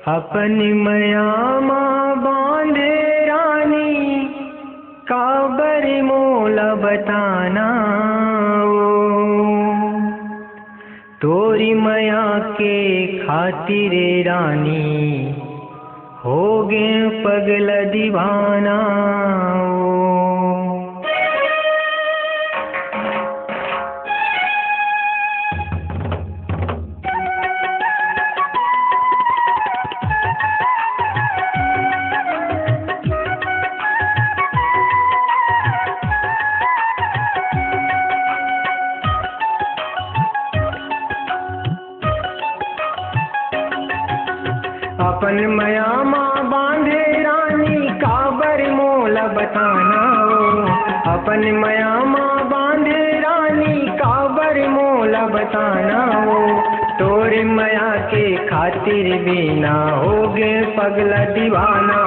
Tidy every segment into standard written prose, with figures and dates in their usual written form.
अपनी मयामा बांधे रानी काबर मोला बताना तोरी मया के खातिर रानी हो गे पगल दीवाना। अपन मयामा बांधे रानी काबर मोला बताना अपन मयामा बांधे रानी काबर मोला बताना तोरे मया के खातिर बिना हो गे पगला दीवाना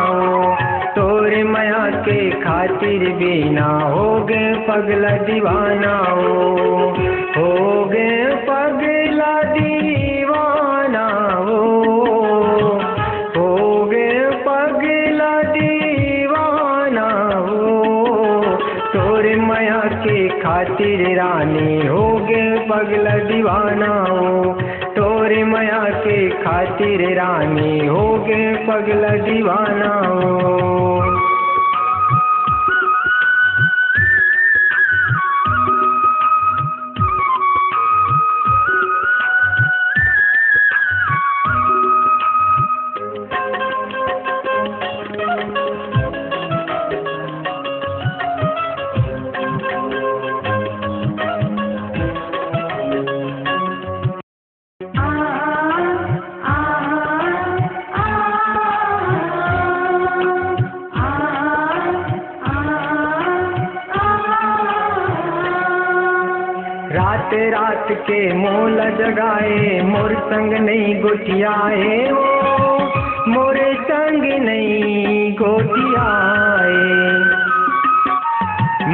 तोरे मया के खातिर बिना हो गे पगला दीवाना हो गे पगला दीवाना खातिर रानी हो गे पगला दीवाना तोरे मया के खातिर रानी हो गे पगला दीवाना। रात रात के मोल जगाए मोर संग नहीं गोटियाए मोरे संग नहीं गोटियाए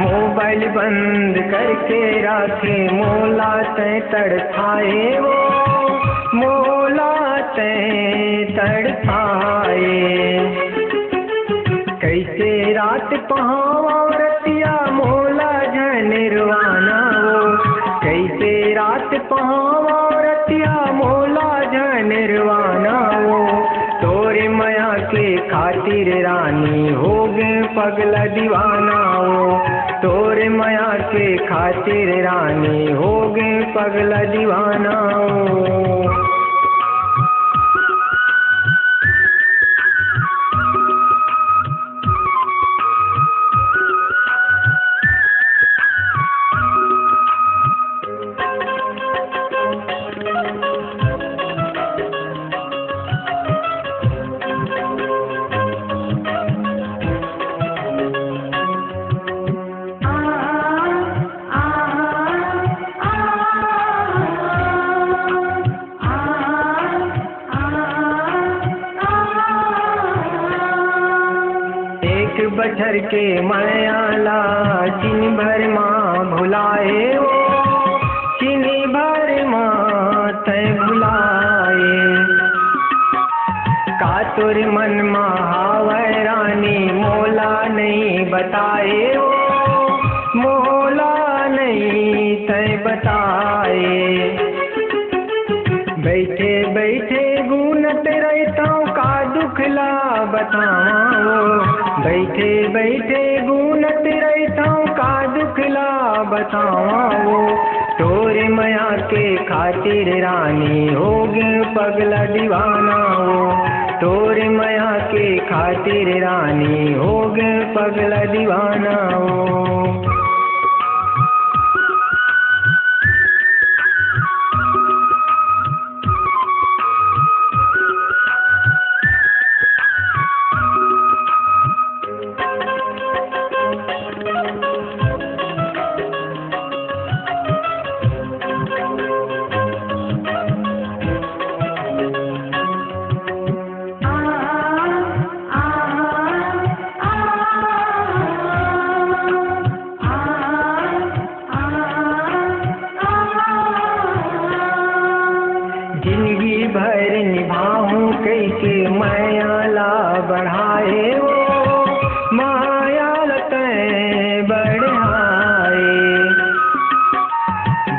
मोबाइल बंद करके राखे मोला तय तड़फाए मोला तय तड़फाए कैसे रात पहावा रतिया मोला झनिरवाना कैसे रात पहावा रतिया मोला झनिरवाना तोरे मया के खातिर रानी हो गे पगला दीवाना तोरे मया के खातिर रानी हो गे पगला दीवाना। बछर के मायाला चिनी भर माँ भुलाए चिनी भर माँ तय भुलाए का तोर मन मा हावै रानी मोला नहीं बताए मोला नहीं तय बताए बैठे बैठे गुनत रहता का दुखला बताओ बैठे बैठे गुनत रहता का दुखला बताओ तोरे मया के खातिर रानी हो गे पगला दीवाना तोरे मया के खातिर रानी हो गे पगला दीवाना। बढ़ाए वो माया लतैं बढ़ाए।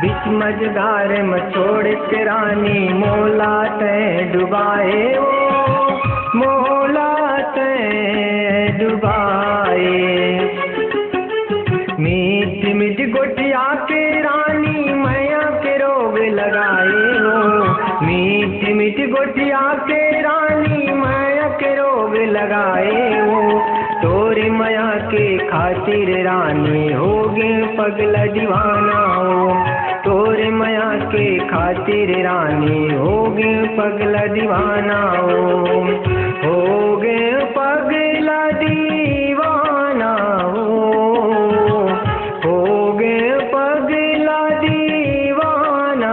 बिच मझधार में छोड़ के रानी मोला तैं डुबाए वो मोला तैं डुबाए। मीठ मीठ गोटिया के रानी मैया के रोग लगाए हो। मीठ मीठ गोटिया के रानी मैया के रोग लगाए हो। तोरी मैया के खातिर रानी होगे पगला दीवाना हो। तोरे मैया के खातिर रानी होगे पगला दीवाना होगे पगला दीवाना होगे पगला दीवाना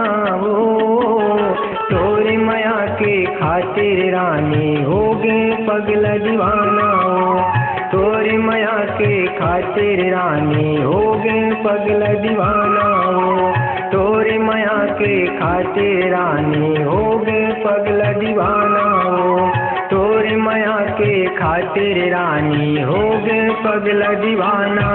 तोरे मैया के खातिर रानी होगे पगला दीवाना तोरे मैया के खातिर रानी होगे पगला दीवाना तोरे मैया के खातिर रानी होगे पगला दीवाना तोरे मैया के खातिर रानी होगे पगला दीवाना।